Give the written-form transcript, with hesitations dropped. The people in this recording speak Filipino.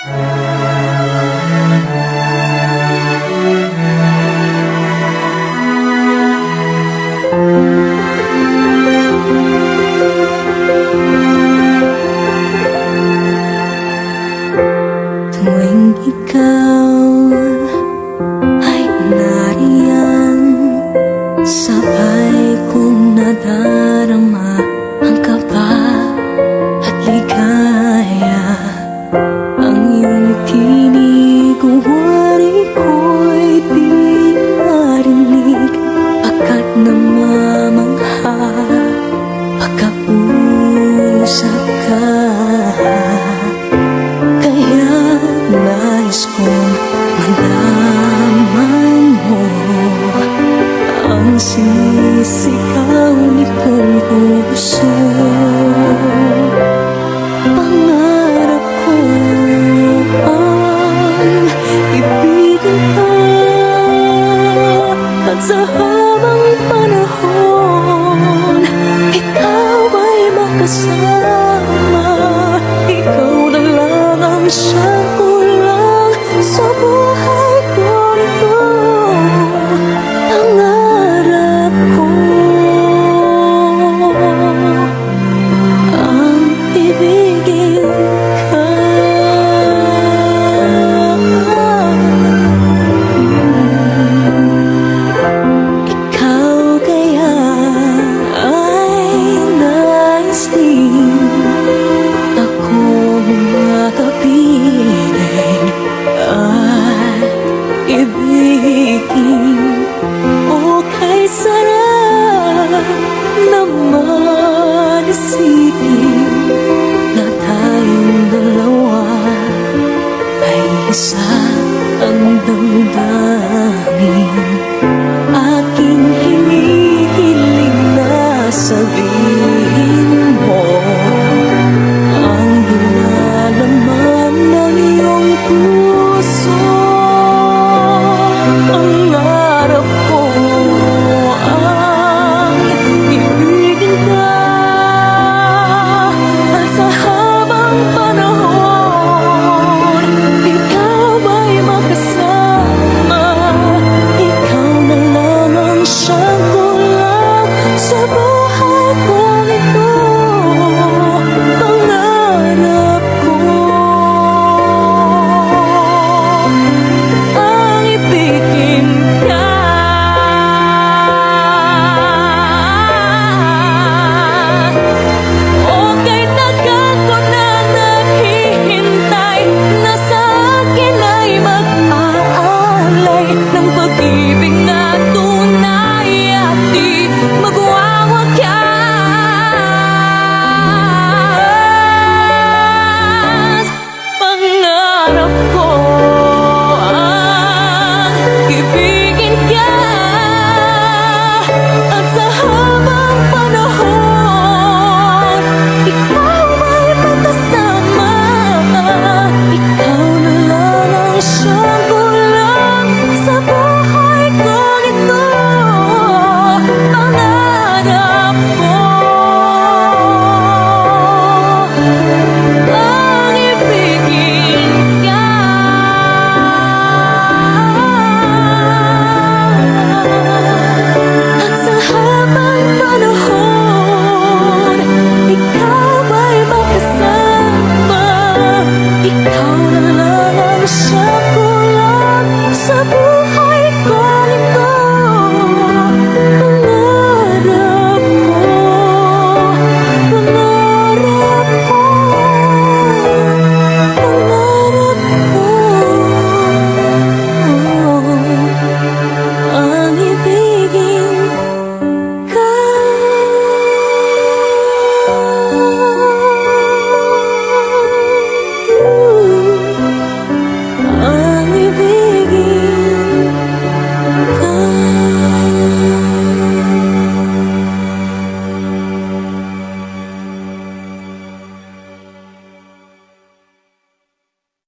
Tuwing ikaw ay nariyan, sabay kong nadarama ang kaba at ligaya. Ang iyong tinig, wari ko'y di marinig, pagkat namamangha pagkausap ka. Kaya nais kong malaman mo ang sinisigaw nitong puso. Pangarap ko ang ibigin ka, at sa habang panahon ikaw ay makasama. Ikaw na lang ang siyang kulang sa buhay ko nito. Pangarap ko ang ibigin ka. Ikaw kaya ay nais din akong makapiling at ibigin. O kay sarap naman isipin na tayong dalawa ay isa ang damdamin.